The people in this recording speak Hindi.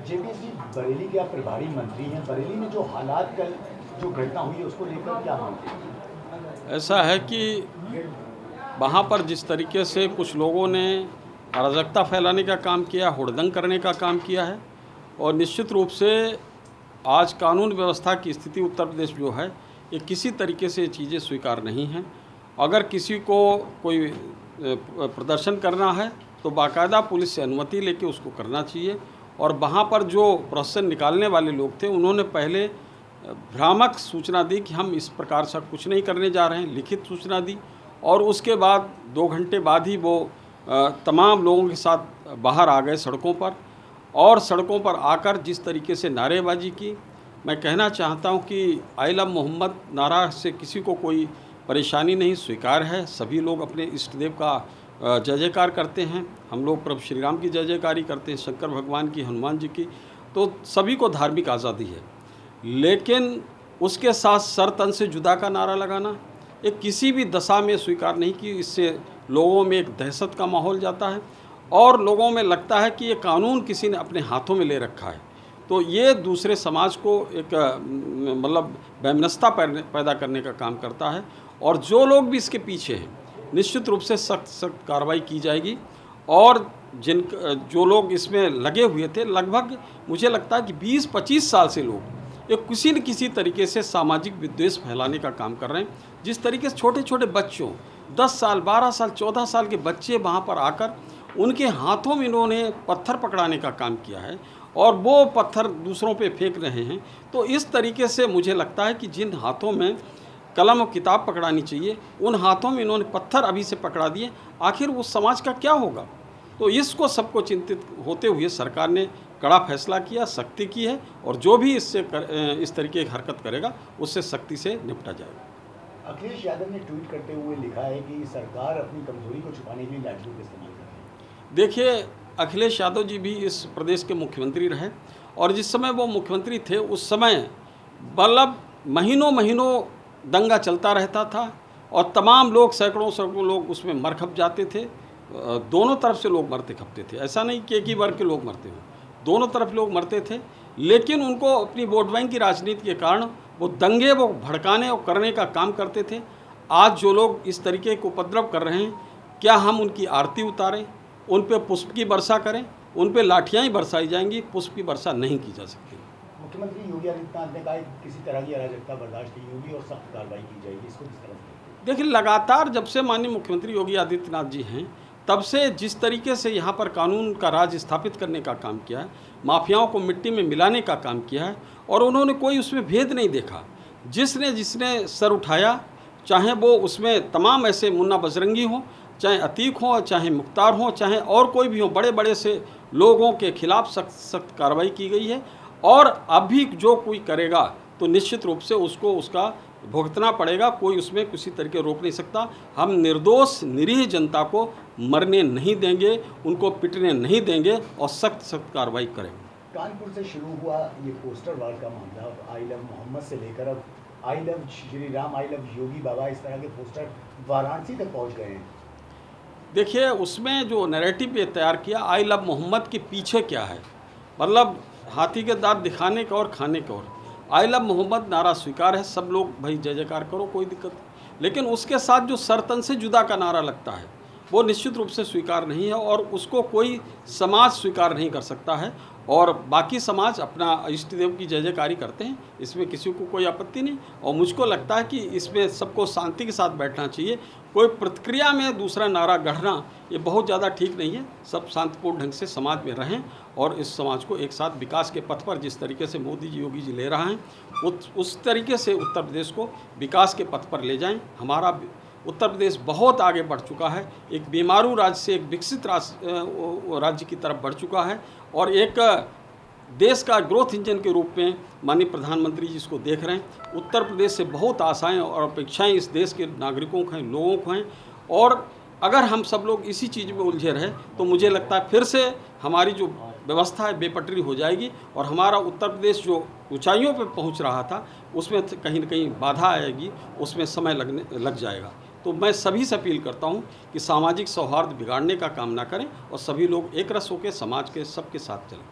जेपी जी, बरेली के आप प्रभारी मंत्री हैं। बरेली में जो हालात कल जो घटना हुई है उसको लेकर क्या मानते हैं? ऐसा है कि वहाँ पर जिस तरीके से कुछ लोगों ने अराजकता फैलाने का काम किया, हुड़दंग करने का काम किया है, और निश्चित रूप से आज कानून व्यवस्था की स्थिति उत्तर प्रदेश जो है, ये किसी तरीके से चीज़ें स्वीकार नहीं हैं। अगर किसी को कोई प्रदर्शन करना है तो बाकायदा पुलिस से अनुमति लेके उसको करना चाहिए। और वहाँ पर जो प्रदर्शन निकालने वाले लोग थे, उन्होंने पहले भ्रामक सूचना दी कि हम इस प्रकार से कुछ नहीं करने जा रहे हैं, लिखित सूचना दी, और उसके बाद 2 घंटे बाद ही वो तमाम लोगों के साथ बाहर आ गए सड़कों पर, और सड़कों पर आकर जिस तरीके से नारेबाजी की। मैं कहना चाहता हूं कि आई लव मोहम्मद नारा से किसी को कोई परेशानी नहीं, स्वीकार है। सभी लोग अपने इष्ट देव का जय जयकार करते हैं। हम लोग प्रभु श्री राम की जय जयकारी करते हैं, शंकर भगवान की, हनुमान जी की, तो सभी को धार्मिक आज़ादी है। लेकिन उसके साथ सर तन से जुदा का नारा लगाना एक किसी भी दशा में स्वीकार नहीं की। इससे लोगों में एक दहशत का माहौल जाता है और लोगों में लगता है कि ये कानून किसी ने अपने हाथों में ले रखा है। तो ये दूसरे समाज को एक मतलब वैमनस्यता पैदा करने का काम करता है, और जो लोग भी इसके पीछे हैं निश्चित रूप से सख्त कार्रवाई की जाएगी। और जो लोग इसमें लगे हुए थे, लगभग मुझे लगता है कि 20-25 साल से लोग ये किसी न किसी तरीके से सामाजिक विद्वेष फैलाने का काम कर रहे हैं। जिस तरीके से छोटे छोटे बच्चों, 10 साल, 12 साल, 14 साल के बच्चे वहाँ पर आकर उनके हाथों में इन्होंने पत्थर पकड़ाने का काम किया है और वो पत्थर दूसरों पे फेंक रहे हैं। तो इस तरीके से मुझे लगता है कि जिन हाथों में कलम और किताब पकड़ानी चाहिए, उन हाथों में इन्होंने पत्थर अभी से पकड़ा दिए। आखिर उस समाज का क्या होगा? तो इसको सबको चिंतित होते हुए सरकार ने कड़ा फैसला किया, सख्ती की है, और जो भी इस तरीके की हरकत करेगा उससे सख्ती से निपटा जाएगा। अखिलेश यादव ने ट्वीट करते हुए लिखा है कि सरकार अपनी कमजोरी को छुपाने के लिए लाठियों का इस्तेमाल कर रही है। देखिए, अखिलेश यादव जी भी इस प्रदेश के मुख्यमंत्री रहे, और जिस समय वो मुख्यमंत्री थे उस समय मतलब महीनों महीनों दंगा चलता रहता था, और तमाम लोग, सैकड़ों लोग उसमें मर खप जाते थे। दोनों तरफ से लोग मरते खपते थे, ऐसा नहीं कि एक ही वर्ग के लोग मरते हों, दोनों तरफ लोग मरते थे। लेकिन उनको अपनी वोट बैंक की राजनीति के कारण वो दंगे वो भड़काने और करने का काम करते थे। आज जो लोग इस तरीके को उपद्रव कर रहे हैं, क्या हम उनकी आरती उतारें, उन पे पुष्प की वर्षा करें? उन पे लाठियाँ ही बरसाई जाएंगी, पुष्प की वर्षा नहीं की जा सकती। मुख्यमंत्री योगी आदित्यनाथ ने कहा कि किसी तरह की अराजकता बर्दाश्त नहीं होगी और सख्त कार्रवाई की जाएगी, इसको किस तरह से? देखिए, लगातार जब से माननीय मुख्यमंत्री योगी आदित्यनाथ जी हैं, तब से जिस तरीके से यहाँ पर कानून का राज स्थापित करने का काम किया है, माफियाओं को मिट्टी में मिलाने का काम किया है, और उन्होंने कोई उसमें भेद नहीं देखा। जिसने सर उठाया, चाहे वो उसमें तमाम ऐसे मुन्ना बजरंगी हों, चाहे अतीक हों, चाहे मुख्तार हों, चाहे और कोई भी हो, बड़े बड़े से लोगों के खिलाफ सख्त कार्रवाई की गई है। और अब भी जो कोई करेगा तो निश्चित रूप से उसको उसका भुगतना पड़ेगा। कोई उसमें किसी तरीके रोक नहीं सकता। हम निर्दोष निरीह जनता को मरने नहीं देंगे, उनको पिटने नहीं देंगे, और सख्त कार्रवाई करेंगे। कानपुर से शुरू हुआ ये पोस्टर वार का मामला, आई लव मोहम्मद से लेकर अब I love Shri Ram, I love Yogi Baba, इस तरह के पोस्टर वाराणसी तक पहुंच गए हैं। देखिए, उसमें जो नैरेटिव ये तैयार किया, आई लव मोहम्मद के पीछे क्या है, मतलब हाथी के दांत दिखाने का और खाने का। और आई लव मोहम्मद नारा स्वीकार है, सब लोग भाई जय जयकार करो, कोई दिक्कत नहीं। लेकिन उसके साथ जो सरतन से जुदा का नारा लगता है, वो निश्चित रूप से स्वीकार नहीं है, और उसको कोई समाज स्वीकार नहीं कर सकता है। और बाकी समाज अपना इष्ट देव की जय जयकारी करते हैं, इसमें किसी को कोई आपत्ति नहीं। और मुझको लगता है कि इसमें सबको शांति के साथ बैठना चाहिए। कोई प्रतिक्रिया में दूसरा नारा गढ़ना ये बहुत ज़्यादा ठीक नहीं है। सब शांतिपूर्ण ढंग से समाज में रहें, और इस समाज को एक साथ विकास के पथ पर जिस तरीके से मोदी जी, योगी जी ले रहे हैं, उस तरीके से उत्तर प्रदेश को विकास के पथ पर ले जाएं। हमारा उत्तर प्रदेश बहुत आगे बढ़ चुका है, एक बीमारू राज्य से एक विकसित राज्य की तरफ बढ़ चुका है, और एक देश का ग्रोथ इंजन के रूप में माननीय प्रधानमंत्री जी इसको देख रहे हैं। उत्तर प्रदेश से बहुत आशाएं और अपेक्षाएं इस देश के नागरिकों को हैं, लोगों को हैं, और अगर हम सब लोग इसी चीज़ में उलझे रहे तो मुझे लगता है फिर से हमारी जो व्यवस्था है बेपटरी हो जाएगी, और हमारा उत्तर प्रदेश जो ऊंचाइयों पर पहुंच रहा था उसमें कहीं न कहीं बाधा आएगी, उसमें समय लग जाएगा। तो मैं सभी से अपील करता हूं कि सामाजिक सौहार्द बिगाड़ने का काम ना करें, और सभी लोग एक रस होकर समाज के सबके साथ चलें।